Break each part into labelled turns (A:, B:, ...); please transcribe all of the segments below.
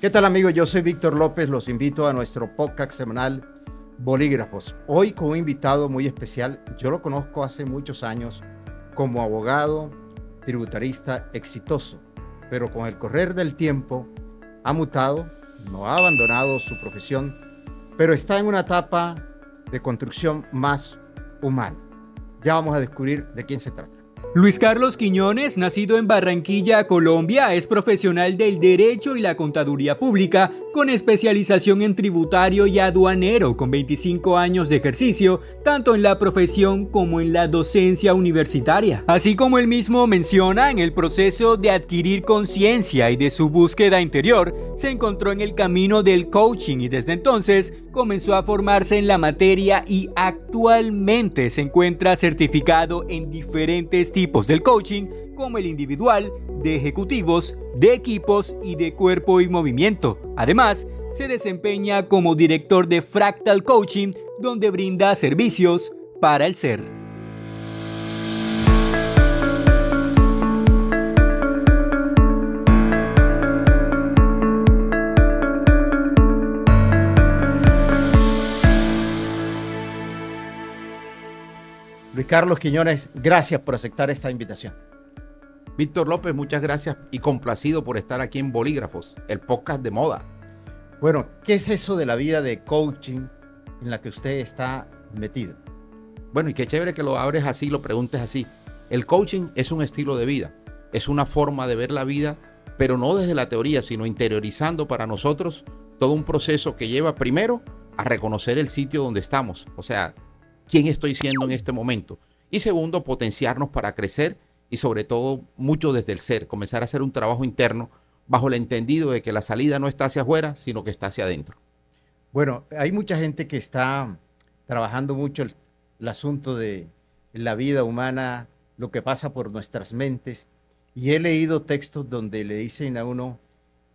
A: ¿Qué tal amigos? Yo soy Víctor López, los invito a nuestro podcast semanal Bolígrafos. Hoy con un invitado muy especial, yo lo conozco hace muchos años como abogado, tributarista exitoso, pero con el correr del tiempo ha mutado, no ha abandonado su profesión, pero está en una etapa de construcción más humana. Ya vamos a descubrir de quién se trata.
B: Luis Carlos Quiñones, nacido en Barranquilla, Colombia, es profesional del Derecho y la Contaduría Pública, con especialización en tributario y aduanero, con 25 años de ejercicio, tanto en la profesión como en la docencia universitaria. Así como él mismo menciona, en el proceso de adquirir conciencia y de su búsqueda interior, se encontró en el camino del coaching y desde entonces comenzó a formarse en la materia y actualmente se encuentra certificado en diferentes tipos del coaching, como el individual, de ejecutivos, de equipos y de cuerpo y movimiento. Además, se desempeña como director de Fractal Coaching, donde brinda servicios para el ser.
A: Luis Carlos Quiñones, gracias por aceptar esta invitación.
C: Víctor López, muchas gracias y complacido por estar aquí en Bolígrafos, el podcast de moda.
A: Bueno, ¿qué es eso de la vida de coaching en la que usted está metido?
C: Bueno, y qué chévere que lo abres así, lo preguntes así. El coaching es un estilo de vida, es una forma de ver la vida, pero no desde la teoría, sino interiorizando para nosotros todo un proceso que lleva primero a reconocer el sitio donde estamos, o sea, quién estoy siendo en este momento. Y segundo, potenciarnos para crecer y sobre todo mucho desde el ser, comenzar a hacer un trabajo interno bajo el entendido de que la salida no está hacia afuera, sino que está hacia adentro.
A: Bueno, hay mucha gente que está trabajando mucho el asunto de la vida humana, lo que pasa por nuestras mentes, y he leído textos donde le dicen a uno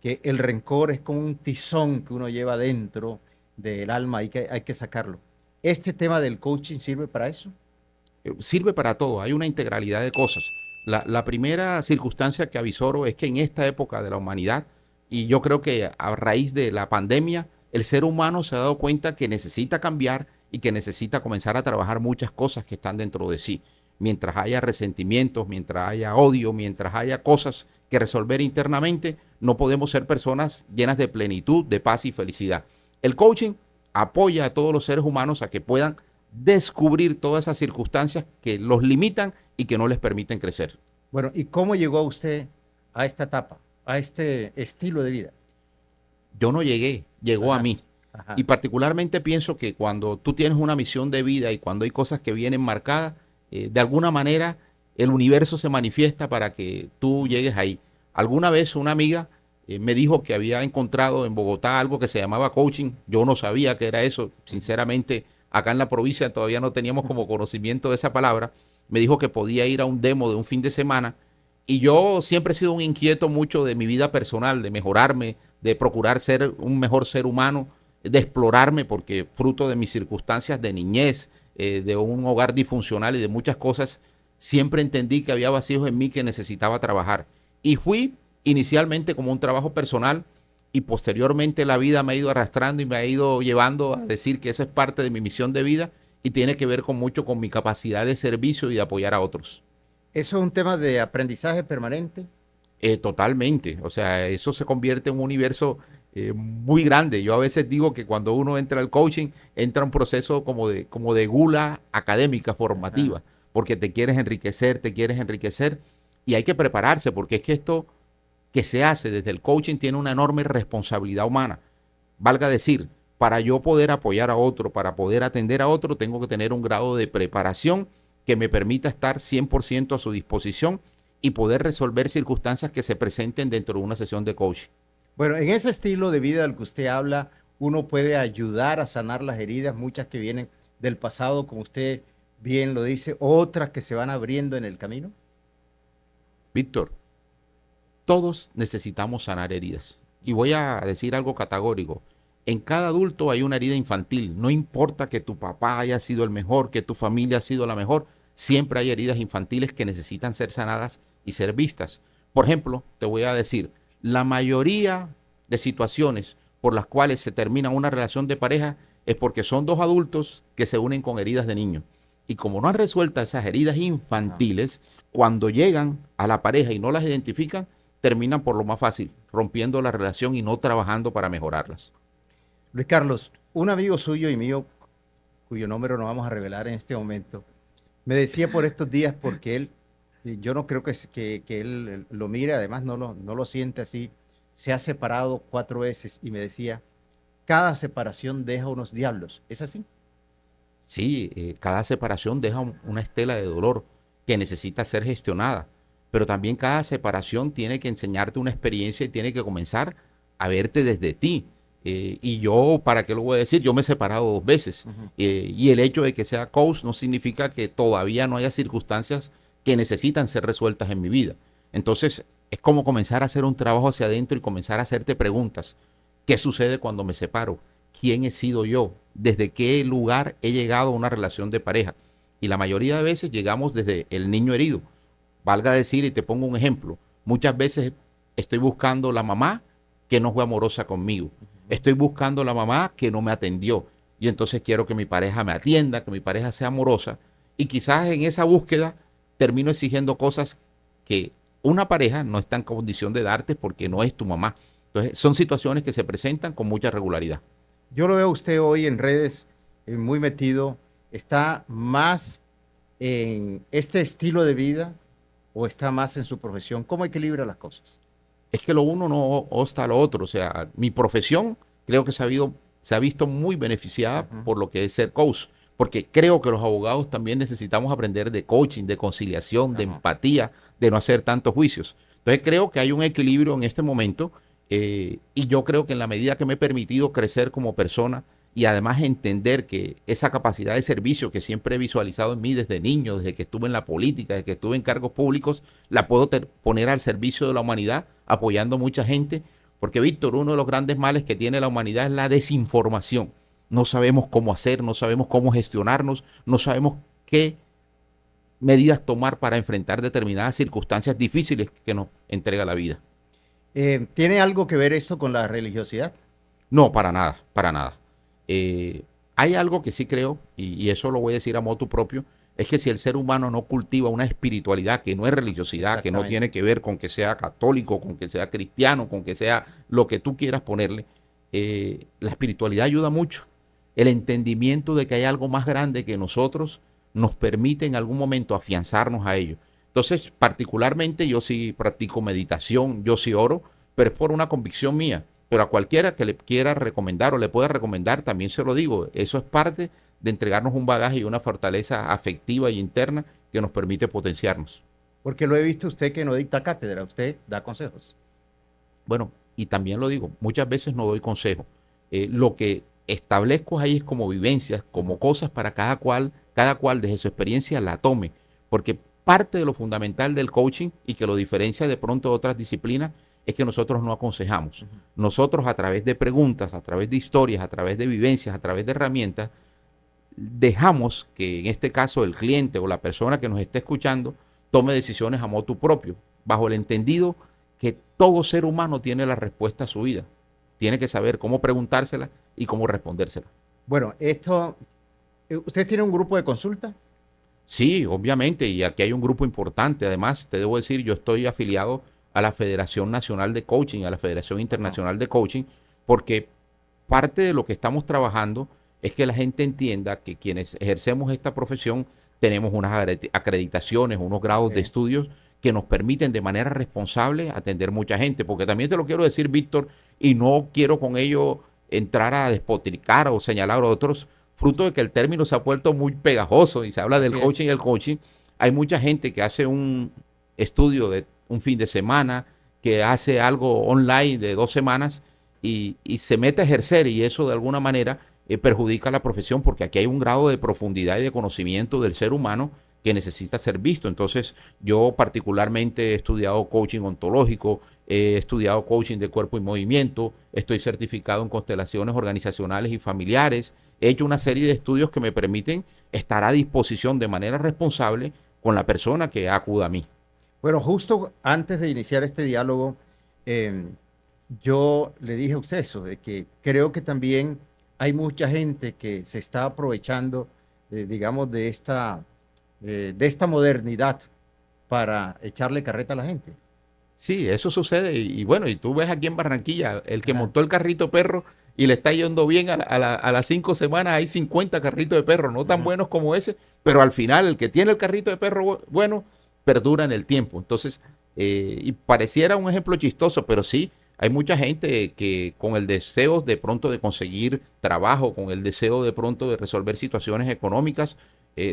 A: que el rencor es como un tizón que uno lleva dentro del alma, hay que sacarlo. ¿Este tema del coaching sirve para eso?
C: Sirve para todo, hay una integralidad de cosas. La primera circunstancia que avisoro es que en esta época de la humanidad, y yo creo que a raíz de la pandemia, el ser humano se ha dado cuenta que necesita cambiar y que necesita comenzar a trabajar muchas cosas que están dentro de sí. Mientras haya resentimientos, mientras haya odio, mientras haya cosas que resolver internamente, no podemos ser personas llenas de plenitud, de paz y felicidad. El coaching apoya a todos los seres humanos a que puedan descubrir todas esas circunstancias que los limitan y que no les permiten crecer.
A: Bueno, ¿y cómo llegó usted a esta etapa, a este estilo de vida?
C: Yo no llegué, llegó
A: Ajá,
C: a mí.
A: ajá.
C: Y particularmente pienso que cuando tú tienes una misión de vida y cuando hay cosas que vienen marcadas, de alguna manera el universo se manifiesta para que tú llegues ahí. Alguna vez una amiga me dijo que había encontrado en Bogotá algo que se llamaba coaching. Yo no sabía qué era eso. Sinceramente, acá en la provincia todavía no teníamos como conocimiento de esa palabra. Me dijo que podía ir a un demo de un fin de semana. Y yo siempre he sido un inquieto mucho de mi vida personal, de mejorarme, de procurar ser un mejor ser humano, de explorarme, porque fruto de mis circunstancias de niñez, de un hogar disfuncional y de muchas cosas, siempre entendí que había vacíos en mí que necesitaba trabajar. Y fui inicialmente como un trabajo personal y posteriormente la vida me ha ido arrastrando y me ha ido llevando a decir que eso es parte de mi misión de vida y tiene que ver con mucho con mi capacidad de servicio y de apoyar a otros.
A: ¿Eso es un tema de aprendizaje permanente?
C: Totalmente, o sea, eso se convierte en un universo muy grande. Yo a veces digo que cuando uno entra al coaching, entra un proceso como de gula académica,
A: Ajá.
C: formativa, porque te quieres enriquecer y hay que prepararse, porque es que esto que se hace desde el coaching tiene una enorme responsabilidad humana. Valga decir, para yo poder apoyar a otro, para poder atender a otro, tengo que tener un grado de preparación que me permita estar 100% a su disposición y poder resolver circunstancias que se presenten dentro de una sesión de coaching.
A: Bueno, en ese estilo de vida del que usted habla, uno puede ayudar a sanar las heridas, muchas que vienen del pasado, como usted bien lo dice, otras que se van abriendo en el camino.
C: Víctor, todos necesitamos sanar heridas. Y voy a decir algo categórico. En cada adulto hay una herida infantil. No importa que tu papá haya sido el mejor, que tu familia ha sido la mejor, siempre hay heridas infantiles que necesitan ser sanadas y ser vistas. Por ejemplo, te voy a decir, la mayoría de situaciones por las cuales se termina una relación de pareja es porque son dos adultos que se unen con heridas de niño. Y como no han resuelto esas heridas infantiles, cuando llegan a la pareja y no las identifican, terminan por lo más fácil, rompiendo la relación y no trabajando para mejorarlas.
A: Luis Carlos, un amigo suyo y mío, cuyo nombre no vamos a revelar en este momento, me decía por estos días, porque él, y yo no creo que él lo mire, además no lo siente así, se ha separado 4 veces y me decía, cada separación deja unos diablos. ¿Es así?
C: Sí, cada separación deja una estela de dolor que necesita ser gestionada, pero también cada separación tiene que enseñarte una experiencia y tiene que comenzar a verte desde ti. Y yo, ¿para qué lo voy a decir? Yo me he separado 2 veces. Y el hecho de que sea coach no significa que todavía no haya circunstancias que necesitan ser resueltas en mi vida. Entonces, es como comenzar a hacer un trabajo hacia adentro y comenzar a hacerte preguntas. ¿Qué sucede cuando me separo? ¿Quién he sido yo? ¿Desde qué lugar he llegado a una relación de pareja? Y la mayoría de veces llegamos desde el niño herido. Valga decir, y te pongo un ejemplo, muchas veces estoy buscando la mamá que no fue amorosa conmigo. Estoy buscando la mamá que no me atendió. Y entonces quiero que mi pareja me atienda, que mi pareja sea amorosa. Y quizás en esa búsqueda termino exigiendo cosas que una pareja no está en condición de darte porque no es tu mamá. Entonces, son situaciones que se presentan con mucha regularidad.
A: Yo lo veo a usted hoy en redes muy metido. ¿Está más en este estilo de vida o está más en su profesión? ¿Cómo equilibra las cosas?
C: Es que lo uno no obsta a lo otro. O sea, mi profesión creo que se ha visto muy beneficiada por lo que es ser coach. Porque creo que los abogados también necesitamos aprender de coaching, de conciliación, de empatía, de no hacer tantos juicios. Entonces creo que hay un equilibrio en este momento y yo creo que en la medida que me he permitido crecer como persona y además entender que esa capacidad de servicio que siempre he visualizado en mí desde niño, desde que estuve en la política, desde que estuve en cargos públicos, la puedo poner al servicio de la humanidad, apoyando a mucha gente. Porque, Víctor, uno de los grandes males que tiene la humanidad es la desinformación. No sabemos cómo hacer, no sabemos cómo gestionarnos, no sabemos qué medidas tomar para enfrentar determinadas circunstancias difíciles que nos entrega la vida.
A: ¿Tiene algo que ver esto con la religiosidad?
C: No, para nada, para nada. Hay algo que sí creo, y eso lo voy a decir a motu propio, es que si el ser humano no cultiva una espiritualidad que no es religiosidad, que no tiene que ver con que sea católico, con que sea cristiano, con que sea lo que tú quieras ponerle, la espiritualidad ayuda mucho. El entendimiento de que hay algo más grande que nosotros nos permite en algún momento afianzarnos a ello. Entonces, particularmente yo sí practico meditación, yo sí oro, pero es por una convicción mía. Pero a cualquiera que le quiera recomendar o le pueda recomendar, también se lo digo, eso es parte de entregarnos un bagaje y una fortaleza afectiva y interna que nos permite potenciarnos.
A: Porque lo he visto usted que no dicta cátedra, usted da consejos.
C: Bueno, y también lo digo, muchas veces no doy consejo. Lo que establezco ahí es como vivencias, como cosas para cada cual desde su experiencia la tome. Porque parte de lo fundamental del coaching y que lo diferencia de pronto de otras disciplinas es que nosotros no aconsejamos. Nosotros a través de preguntas, a través de historias, a través de vivencias, a través de herramientas, dejamos que en este caso el cliente o la persona que nos esté escuchando tome decisiones a motu propio, bajo el entendido que todo ser humano tiene la respuesta a su vida. Tiene que saber cómo preguntársela y cómo respondérsela.
A: Bueno, ¿usted tiene un grupo de consulta?
C: Sí, obviamente, y aquí hay un grupo importante. Además, te debo decir, yo estoy afiliado a la Federación Nacional de Coaching, a la Federación Internacional de Coaching, porque parte de lo que estamos trabajando es que la gente entienda que quienes ejercemos esta profesión tenemos unas acreditaciones, unos grados de estudios que nos permiten de manera responsable atender mucha gente. Porque también te lo quiero decir, Víctor, y no quiero con ello entrar a despotricar o señalar a otros, fruto de que el término se ha vuelto muy pegajoso y se habla del coaching y el coaching. Hay mucha gente que hace un estudio de un fin de semana, que hace algo online de 2 semanas y se mete a ejercer, y eso de alguna manera perjudica a la profesión, porque aquí hay un grado de profundidad y de conocimiento del ser humano que necesita ser visto. Entonces, yo particularmente he estudiado coaching ontológico, he estudiado coaching de cuerpo y movimiento, estoy certificado en constelaciones organizacionales y familiares, he hecho una serie de estudios que me permiten estar a disposición de manera responsable con la persona que acuda a mí.
A: Bueno, justo antes de iniciar este diálogo, yo le dije a usted eso, de que creo que también hay mucha gente que se está aprovechando, digamos, de esta modernidad para echarle carreta a la gente.
C: Sí, eso sucede. Y bueno, y tú ves aquí en Barranquilla, el que
A: Ajá.
C: montó el carrito perro y le está yendo bien a las 5 semanas, hay 50 carritos de perro, no tan
A: Ajá.
C: buenos como ese, pero al final el que tiene el carrito de perro bueno, perdura en el tiempo. Entonces, y pareciera un ejemplo chistoso, pero sí, hay mucha gente que con el deseo de pronto de conseguir trabajo, con el deseo de pronto de resolver situaciones económicas,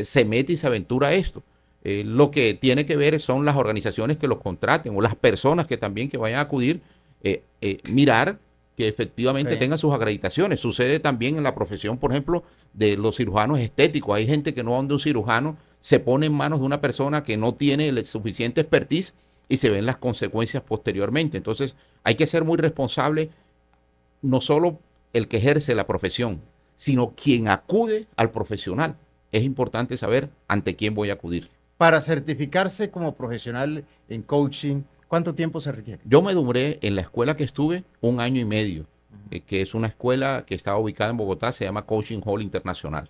C: se mete y se aventura a esto. Lo que tiene que ver son las organizaciones que los contraten o las personas que también que vayan a acudir, mirar que efectivamente
A: Ok.
C: tengan sus acreditaciones. Sucede también en la profesión, por ejemplo, de los cirujanos estéticos. Hay gente que no va donde un cirujano, se pone en manos de una persona que no tiene el suficiente expertise y se ven las consecuencias posteriormente. Entonces, hay que ser muy responsable, no solo el que ejerce la profesión, sino quien acude al profesional. Es importante saber ante quién voy a acudir.
A: Para certificarse como profesional en coaching, ¿cuánto tiempo se requiere?
C: Yo me demoré en la escuela que estuve 1 año y medio,
A: Ujú.
C: que es una escuela que estaba ubicada en Bogotá, se llama Coaching Hall Internacional.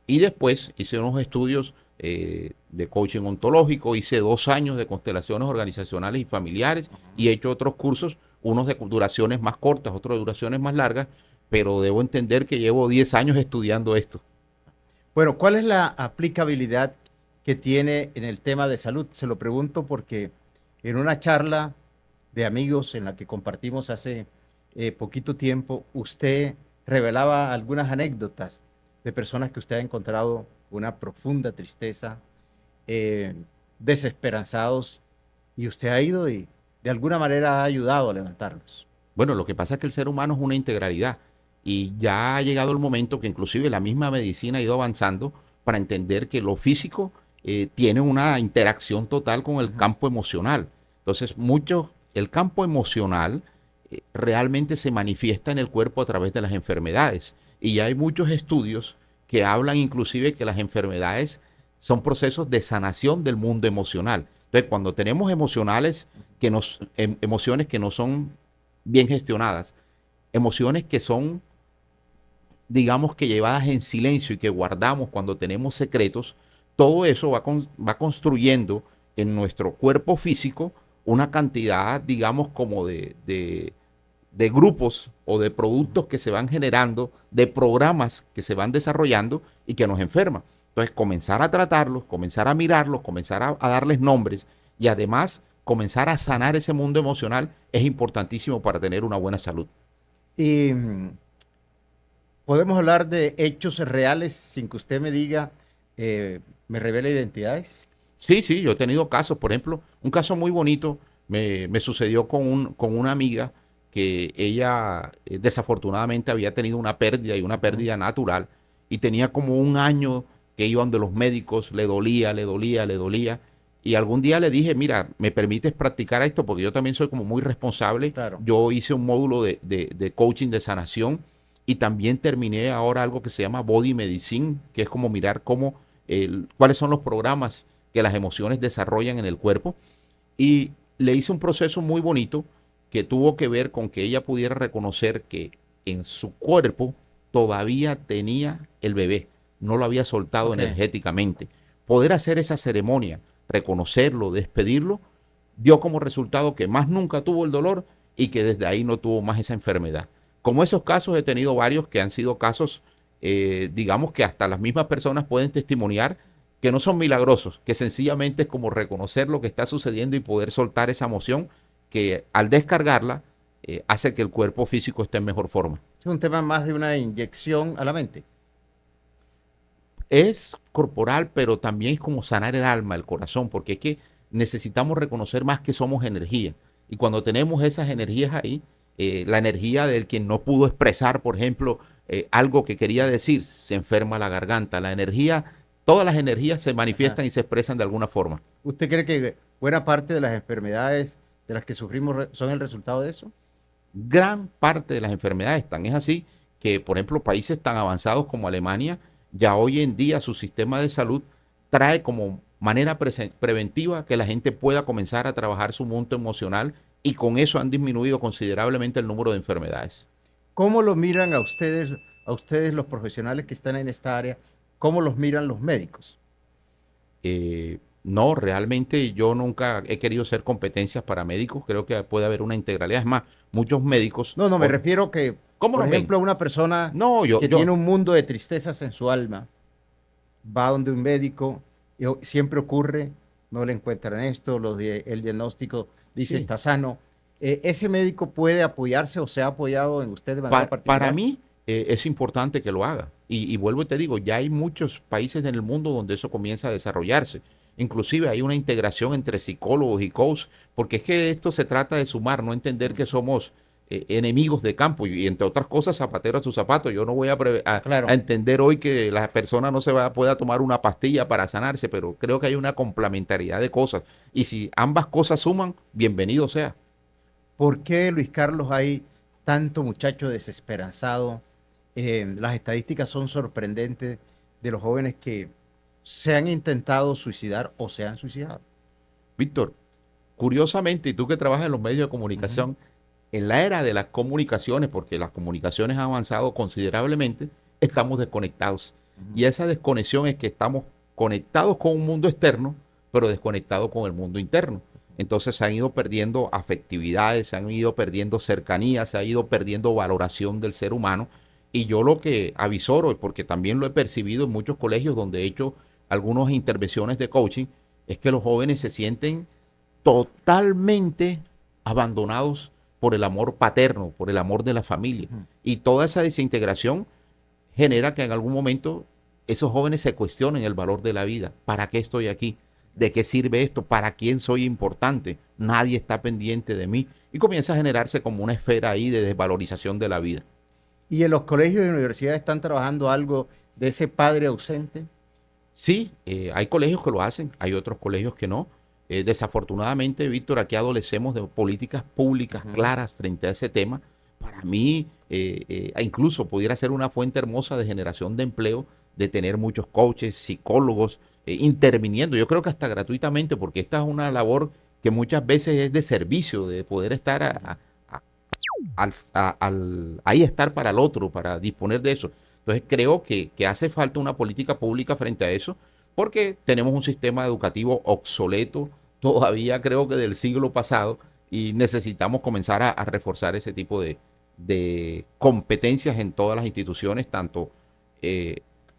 C: Y después hice unos estudios de coaching ontológico, hice 2 años de constelaciones organizacionales y familiares y he hecho otros cursos, unos de duraciones más cortas, otros de duraciones más largas, pero debo entender que llevo 10 años estudiando esto.
A: Bueno, ¿cuál es la aplicabilidad que tiene en el tema de salud? Se lo pregunto porque en una charla de amigos en la que compartimos hace poquito tiempo, usted revelaba algunas anécdotas de personas que usted ha encontrado una profunda tristeza, eh, desesperanzados, y usted ha ido y de alguna manera ha ayudado a levantarlos.
C: Bueno, lo que pasa es que el ser humano es una integralidad y ya ha llegado el momento que inclusive la misma medicina ha ido avanzando para entender que lo físico tiene una interacción total con el
A: Ujú.
C: campo emocional. Entonces, el campo emocional realmente se manifiesta en el cuerpo a través de las enfermedades. Y ya hay muchos estudios que hablan inclusive que las enfermedades son procesos de sanación del mundo emocional. Entonces, cuando tenemos emociones que no son bien gestionadas, emociones que son, digamos que llevadas en silencio y que guardamos cuando tenemos secretos, todo eso va construyendo en nuestro cuerpo físico una cantidad, digamos, como de grupos o de productos que se van generando, de programas que se van desarrollando y que nos enferman. Entonces, comenzar a tratarlos, comenzar a mirarlos, comenzar a darles nombres y además comenzar a sanar ese mundo emocional es importantísimo para tener una buena salud.
A: Y podemos hablar de hechos reales sin que usted me diga, me revela identidades.
C: Sí, sí, yo he tenido casos, por ejemplo, un caso muy bonito me sucedió con una amiga que ella desafortunadamente había tenido una pérdida y una
A: Ujú.
C: pérdida natural y tenía como 1 año que iba donde los médicos, le dolía, le dolía, le dolía. Y algún día le dije, mira, ¿me permites practicar esto? Porque yo también soy como muy responsable.
A: Claro.
C: Yo hice un módulo de coaching de sanación y también terminé ahora algo que se llama Body Medicine, que es como mirar cuáles son los programas que las emociones desarrollan en el cuerpo. Y le hice un proceso muy bonito que tuvo que ver con que ella pudiera reconocer que en su cuerpo todavía tenía el bebé, no lo había soltado
A: Ok.
C: energéticamente. Poder hacer esa ceremonia, reconocerlo, despedirlo, dio como resultado que más nunca tuvo el dolor y que desde ahí no tuvo más esa enfermedad. Como esos casos he tenido varios que han sido casos, digamos que hasta las mismas personas pueden testimoniar que no son milagrosos, que sencillamente es como reconocer lo que está sucediendo y poder soltar esa emoción que al descargarla hace que el cuerpo físico esté en mejor forma.
A: Es un tema más de una inyección a la mente.
C: Es corporal, pero también es como sanar el alma, el corazón, porque es que necesitamos reconocer más que somos energía. Y cuando tenemos esas energías ahí, la energía del quien no pudo expresar, por ejemplo, algo que quería decir, se enferma la garganta. La energía, todas las energías se
A: Ajá.
C: manifiestan y se expresan de alguna forma.
A: ¿Usted cree que buena parte de las enfermedades de las que sufrimos son el resultado de eso?
C: Gran parte de las enfermedades tan es así que, por ejemplo, países tan avanzados como Alemania, ya hoy en día su sistema de salud trae como manera preventiva que la gente pueda comenzar a trabajar su mundo emocional y con eso han disminuido considerablemente el número de enfermedades.
A: ¿Cómo lo miran a ustedes los profesionales que están en esta área? ¿Cómo los miran los médicos?
C: No, realmente yo nunca he querido ser competencias para médicos. Creo que puede haber una integralidad. Es más, muchos médicos...
A: No, me refiero que,
C: ¿Cómo
A: por
C: nos ven?
A: ejemplo, una persona
C: No,
A: que tiene un mundo de tristezas en su alma, va donde un médico y siempre ocurre, no le encuentran esto, el diagnóstico dice
C: Sí.
A: está sano. ¿Ese médico puede apoyarse o se ha apoyado en usted de manera particular?
C: Para mí es importante que lo haga. Y vuelvo y te digo, ya hay muchos países en el mundo donde eso comienza a desarrollarse. Inclusive hay una integración entre psicólogos y coach, porque es que esto se trata de sumar, no entender que somos enemigos de campo y entre otras cosas zapatero a su zapato. Yo no voy
A: Claro.
C: a entender hoy que la persona no pueda tomar una pastilla para sanarse, pero creo que hay una complementariedad de cosas. Y si ambas cosas suman, bienvenido sea.
A: ¿Por qué, Luis Carlos, hay tanto muchacho desesperanzado? Las estadísticas son sorprendentes de los jóvenes que se han intentado suicidar o se han suicidado.
C: Víctor, curiosamente, y tú que trabajas en los medios de comunicación, en la era de las comunicaciones, porque las comunicaciones han avanzado considerablemente, estamos desconectados. Y esa desconexión es que estamos conectados con un mundo externo, pero desconectados con el mundo interno. Entonces se han ido perdiendo afectividades, se han ido perdiendo cercanía, se ha ido perdiendo valoración del ser humano. Y yo lo que avisoro, porque también lo he percibido en muchos colegios donde he hecho algunas intervenciones de coaching, es que los jóvenes se sienten totalmente abandonados por el amor paterno, por el amor de la familia. Y toda esa desintegración genera que en algún momento esos jóvenes se cuestionen el valor de la vida. ¿Para qué estoy aquí? ¿De qué sirve esto? ¿Para quién soy importante? Nadie está pendiente de mí. Y comienza a generarse como una esfera ahí de desvalorización de la vida.
A: ¿Y en los colegios y universidades están trabajando algo de ese padre ausente?
C: Sí, hay colegios que lo hacen, hay otros colegios que no. Desafortunadamente, Víctor, aquí adolecemos de políticas públicas claras frente a ese tema. Para mí, incluso pudiera ser una fuente hermosa de generación de empleo, de tener muchos coaches, psicólogos interviniendo. Yo creo que hasta gratuitamente, porque esta es una labor que muchas veces es de servicio, de poder estar ahí estar para el otro, para disponer de eso. Entonces creo que hace falta una política pública frente a eso, porque tenemos un sistema educativo obsoleto, todavía creo que del siglo pasado, y necesitamos comenzar a reforzar ese tipo de competencias en todas las instituciones, tanto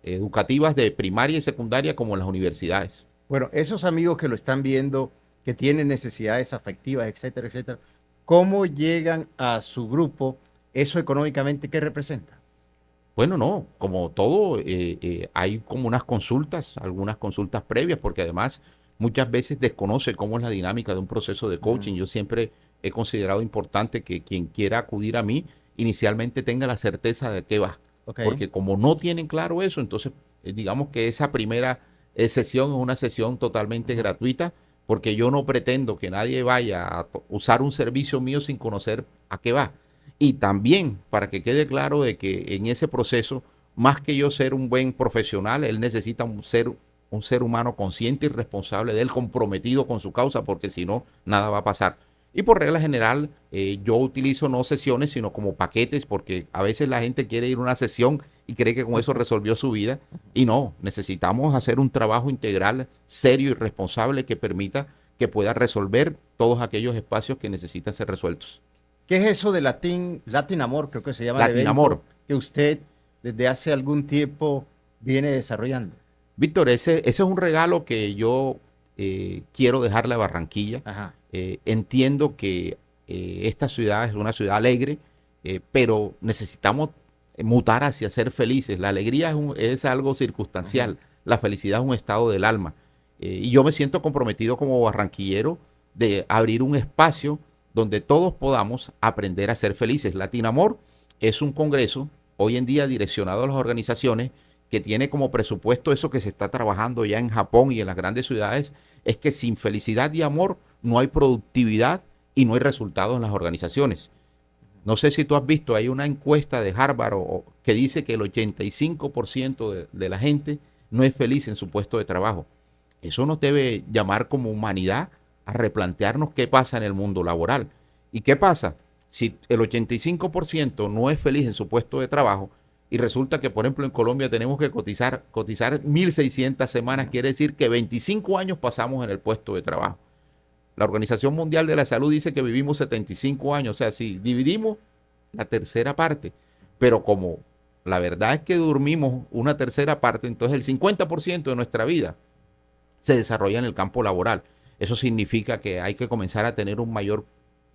C: educativas de primaria y secundaria como en las universidades.
A: Bueno, esos amigos que lo están viendo, que tienen necesidades afectivas, etcétera, etcétera, ¿cómo llegan a su grupo? ¿Eso económicamente qué representa?
C: Bueno, no, como todo, hay como algunas consultas previas, porque además muchas veces desconoce cómo es la dinámica de un proceso de coaching. Yo siempre he considerado importante que quien quiera acudir a mí inicialmente tenga la certeza de qué va.
A: Okay.
C: Porque como no tienen claro eso, entonces digamos que esa primera sesión es una sesión totalmente gratuita, porque yo no pretendo que nadie vaya a usar un servicio mío sin conocer a qué va. Y también para que quede claro de que en ese proceso, más que yo ser un buen profesional, él necesita un ser humano consciente y responsable de él, comprometido con su causa, porque si no, nada va a pasar. Y por regla general, yo utilizo no sesiones, sino como paquetes, porque a veces la gente quiere ir a una sesión y cree que con eso resolvió su vida. Y no, necesitamos hacer un trabajo integral, serio y responsable que permita que pueda resolver todos aquellos espacios que necesitan ser resueltos.
A: ¿Qué es eso de Latin Amor? Creo que se llama
C: Latin Amor,
A: que usted desde hace algún tiempo viene desarrollando.
C: Víctor, ese es un regalo que yo quiero dejarle a Barranquilla. Entiendo que esta ciudad es una ciudad alegre, pero necesitamos mutar hacia ser felices. La alegría es algo circunstancial, la felicidad es un estado del alma. Y yo me siento comprometido como barranquillero de abrir un espacio donde todos podamos aprender a ser felices. Latin Amor es un congreso hoy en día direccionado a las organizaciones que tiene como presupuesto eso que se está trabajando ya en Japón y en las grandes ciudades, es que sin felicidad y amor no hay productividad y no hay resultados en las organizaciones. No sé si tú has visto, hay una encuesta de Harvard que dice que el 85% de la gente no es feliz en su puesto de trabajo. Eso nos debe llamar como humanidad a replantearnos qué pasa en el mundo laboral. ¿Y qué pasa? Si el 85% no es feliz en su puesto de trabajo y resulta que, por ejemplo, en Colombia tenemos que cotizar 1.600 semanas, quiere decir que 25 años pasamos en el puesto de trabajo. La Organización Mundial de la Salud dice que vivimos 75 años, o sea, si dividimos la tercera parte, pero como la verdad es que dormimos una tercera parte, entonces el 50% de nuestra vida se desarrolla en el campo laboral. Eso significa que hay que comenzar a tener un mayor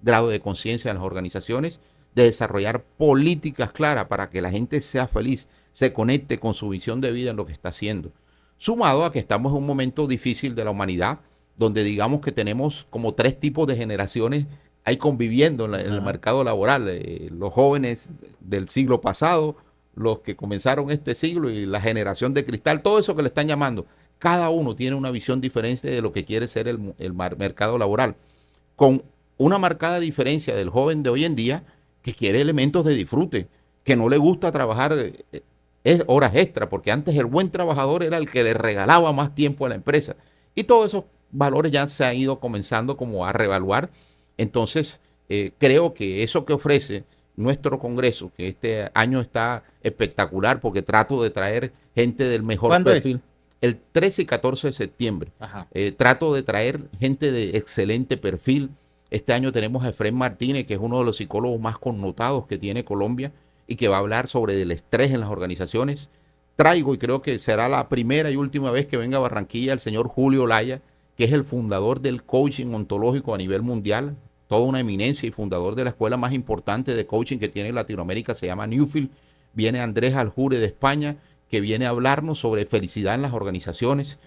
C: grado de conciencia en las organizaciones, de desarrollar políticas claras para que la gente sea feliz, se conecte con su visión de vida en lo que está haciendo. Sumado a que estamos en un momento difícil de la humanidad, donde digamos que tenemos como 3 tipos de generaciones ahí conviviendo en el mercado laboral. Los jóvenes del siglo pasado, los que comenzaron este siglo y la generación de cristal, todo eso que le están llamando. Cada uno tiene una visión diferente de lo que quiere ser el mercado laboral, con una marcada diferencia del joven de hoy en día que quiere elementos de disfrute, que no le gusta trabajar horas extra, porque antes el buen trabajador era el que le regalaba más tiempo a la empresa. Y todos esos valores ya se han ido comenzando como a reevaluar. Entonces, creo que eso que ofrece nuestro Congreso, que este año está espectacular porque trato de traer gente del mejor perfil.
A: Es?
C: El 13 y 14 de septiembre. Trato de traer gente de excelente perfil. Este año tenemos a Efrén Martínez, que es uno de los psicólogos más connotados que tiene Colombia y que va a hablar sobre el estrés en las organizaciones. Traigo, y creo que será la primera y última vez que venga a Barranquilla, el señor Julio Laya, que es el fundador del coaching ontológico a nivel mundial, toda una eminencia y fundador de la escuela más importante de coaching que tiene Latinoamérica, se llama Newfield. Viene Andrés Aljure de España, que viene a hablarnos sobre felicidad en las organizaciones.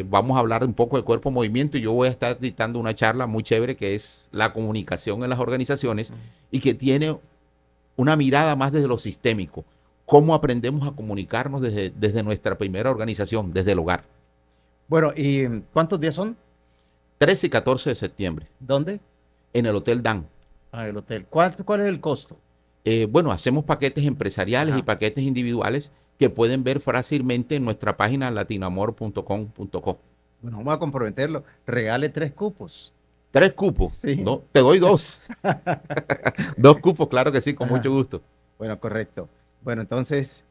C: Vamos a hablar un poco de cuerpo movimiento y yo voy a estar dictando una charla muy chévere que es la comunicación en las organizaciones y que tiene una mirada más desde lo sistémico. Cómo aprendemos a comunicarnos desde nuestra primera organización, desde el hogar.
A: Bueno, ¿y cuántos días son?
C: 13 y 14 de septiembre.
A: ¿Dónde?
C: En el Hotel Dan.
A: El hotel. ¿Cuál es el costo?
C: Bueno, hacemos paquetes empresariales y paquetes individuales que pueden ver fácilmente en nuestra página latinoamor.com.co.
A: Bueno, vamos a comprometerlo. Regale 3 cupos.
C: 3 cupos.
A: Sí.
C: No, te doy 2. 2 cupos, claro que sí, con mucho gusto.
A: Bueno, correcto. Bueno, entonces,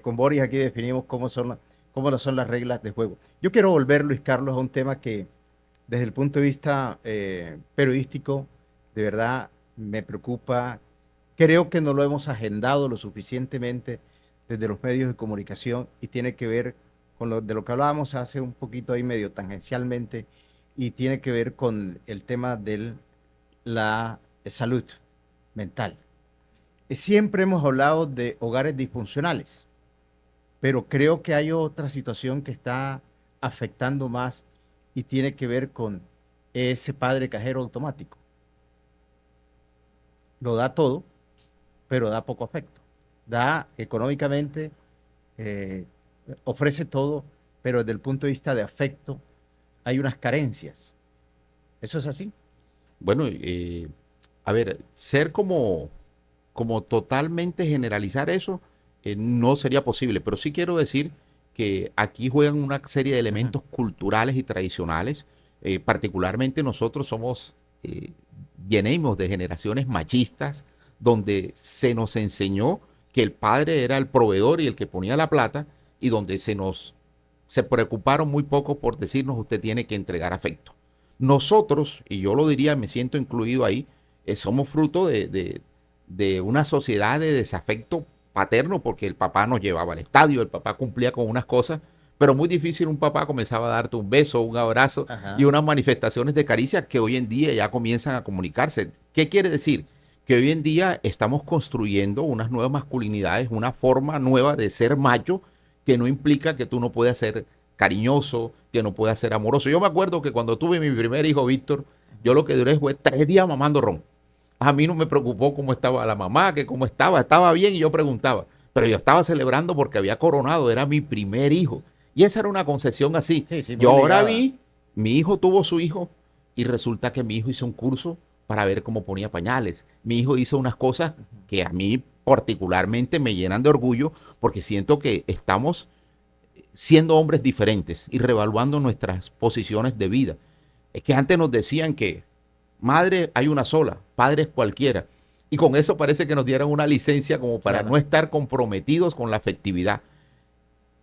A: con Boris aquí definimos cómo son las reglas de juego. Yo quiero volver, Luis Carlos, a un tema que desde el punto de vista periodístico, de verdad me preocupa. Creo que no lo hemos agendado lo suficientemente desde los medios de comunicación y tiene que ver con de lo que hablábamos hace un poquito ahí medio tangencialmente y tiene que ver con el tema de la salud mental. Siempre hemos hablado de hogares disfuncionales, pero creo que hay otra situación que está afectando más y tiene que ver con ese padre cajero automático. Lo da todo, pero da poco afecto. Da económicamente, ofrece todo, pero desde el punto de vista de afecto hay unas carencias. ¿Eso es así?
C: Bueno, a ver, ser como totalmente generalizar eso no sería posible, pero sí quiero decir que aquí juegan una serie de elementos culturales y tradicionales. Particularmente nosotros venimos de generaciones machistas donde se nos enseñó que el padre era el proveedor y el que ponía la plata y donde se preocuparon muy poco por decirnos usted tiene que entregar afecto. Nosotros, y yo lo diría, me siento incluido ahí, somos fruto de una sociedad de desafecto paterno porque el papá nos llevaba al estadio, el papá cumplía con unas cosas, pero muy difícil un papá comenzaba a darte un beso, un abrazo y unas manifestaciones de caricia que hoy en día ya comienzan a comunicarse. ¿Qué quiere decir? Que hoy en día estamos construyendo unas nuevas masculinidades, una forma nueva de ser macho que no implica que tú no puedas ser cariñoso, que no puedas ser amoroso. Yo me acuerdo que cuando tuve mi primer hijo, Víctor, yo lo que duré fue 3 días mamando ron. A mí no me preocupó cómo estaba la mamá, que cómo estaba bien y yo preguntaba. Pero yo estaba celebrando porque había coronado, era mi primer hijo. Y esa era una concesión así.
A: Sí,
C: yo ahora vi, mi hijo tuvo su hijo y resulta que mi hijo hizo un curso para ver cómo ponía pañales. Mi hijo hizo unas cosas que a mí particularmente me llenan de orgullo porque siento que estamos siendo hombres diferentes y revaluando nuestras posiciones de vida. Es que antes nos decían que Madre hay una sola, padre es cualquiera. Y con eso parece que nos dieran una licencia como para no estar comprometidos con la afectividad.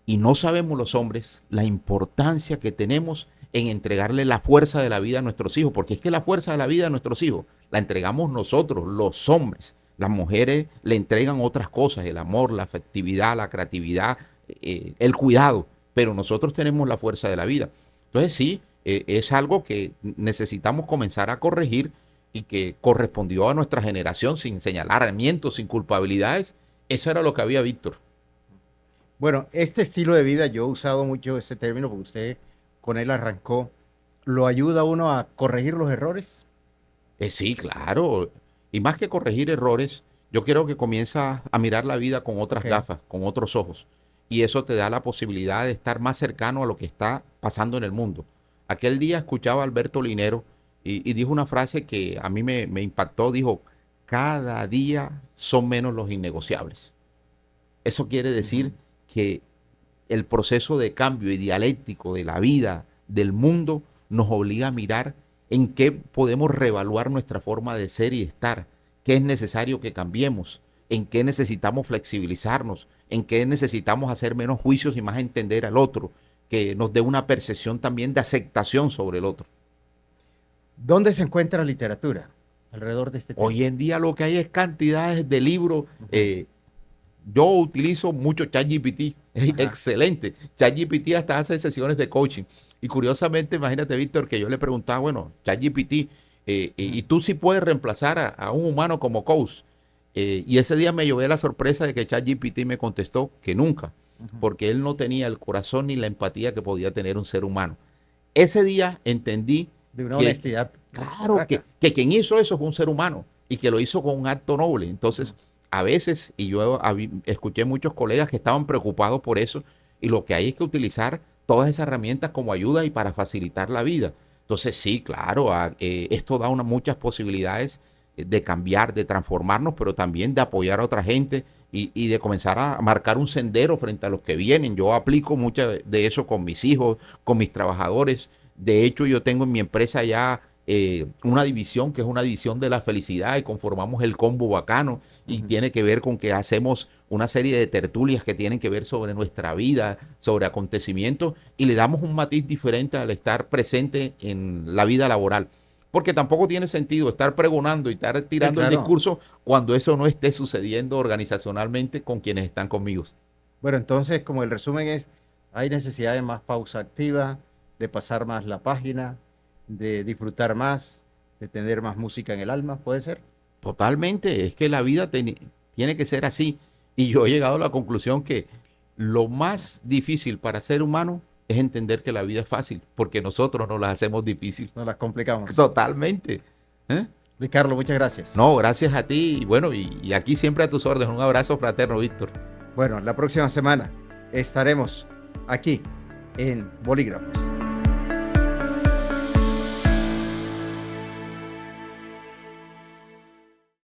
C: Y no sabemos los hombres la importancia que tenemos en entregarle la fuerza de la vida a nuestros hijos, porque es que la fuerza de la vida a nuestros hijos la entregamos nosotros, los hombres. Las mujeres le entregan otras cosas, el amor, la afectividad, la creatividad, el cuidado, pero nosotros tenemos la fuerza de la vida. Entonces sí, es algo que necesitamos comenzar a corregir y que correspondió a nuestra generación sin señalamientos, sin culpabilidades. Eso era lo que había, Víctor.
A: Bueno, este estilo de vida, yo he usado mucho ese término porque usted con él arrancó, ¿lo ayuda a uno a corregir los errores?
C: Sí, claro. Y más que corregir errores, yo quiero que comienza a mirar la vida con otras gafas, con otros ojos. Y eso te da la posibilidad de estar más cercano a lo que está pasando en el mundo. Aquel día escuchaba a Alberto Linero y dijo una frase que a mí me impactó. Dijo, cada día son menos los innegociables. Eso quiere decir que el proceso de cambio y dialéctico de la vida, del mundo, nos obliga a mirar en qué podemos reevaluar nuestra forma de ser y estar, qué es necesario que cambiemos, en qué necesitamos flexibilizarnos, en qué necesitamos hacer menos juicios y más entender al otro, que nos dé una percepción también de aceptación sobre el otro.
A: ¿Dónde se encuentra literatura alrededor de este tema?
C: Hoy en día lo que hay es cantidades de libros. Yo utilizo mucho ChatGPT, es excelente. ChatGPT hasta hace sesiones de coaching. Y curiosamente, imagínate, Víctor, que yo le preguntaba, bueno, ChatGPT, y tú sí puedes reemplazar a un humano como coach. Y ese día me llevé la sorpresa de que ChatGPT me contestó que nunca, porque él no tenía el corazón ni la empatía que podía tener un ser humano. Ese día entendí
A: de una honestidad.
C: Claro, que quien hizo eso fue un ser humano y que lo hizo con un acto noble. Entonces, a veces, y yo escuché muchos colegas que estaban preocupados por eso, y lo que hay es que utilizar todas esas herramientas como ayuda y para facilitar la vida. Entonces, sí, claro, esto da muchas posibilidades de cambiar, de transformarnos, pero también de apoyar a otra gente y de comenzar a marcar un sendero frente a los que vienen. Yo aplico mucho de eso con mis hijos, con mis trabajadores. De hecho, yo tengo en mi empresa ya una división que es una división de la felicidad y conformamos el combo bacano y tiene que ver con que hacemos una serie de tertulias que tienen que ver sobre nuestra vida, sobre acontecimientos y le damos un matiz diferente al estar presente en la vida laboral. Porque tampoco tiene sentido estar pregonando y estar tirando el discurso cuando eso no esté sucediendo organizacionalmente con quienes están conmigo.
A: Bueno, entonces, como el resumen es, hay necesidad de más pausa activa, de pasar más la página, de disfrutar más, de tener más música en el alma, ¿puede ser?
C: Totalmente, es que la vida tiene que ser así. Y yo he llegado a la conclusión que lo más difícil para ser humano es entender que la vida es fácil, porque nosotros nos la hacemos difícil.
A: Nos las complicamos.
C: Totalmente.
A: Luis Carlos, muchas gracias.
C: No, gracias a ti. Y bueno, y aquí siempre a tus órdenes. Un abrazo fraterno, Víctor.
A: Bueno, la próxima semana estaremos aquí en Bolígrafos.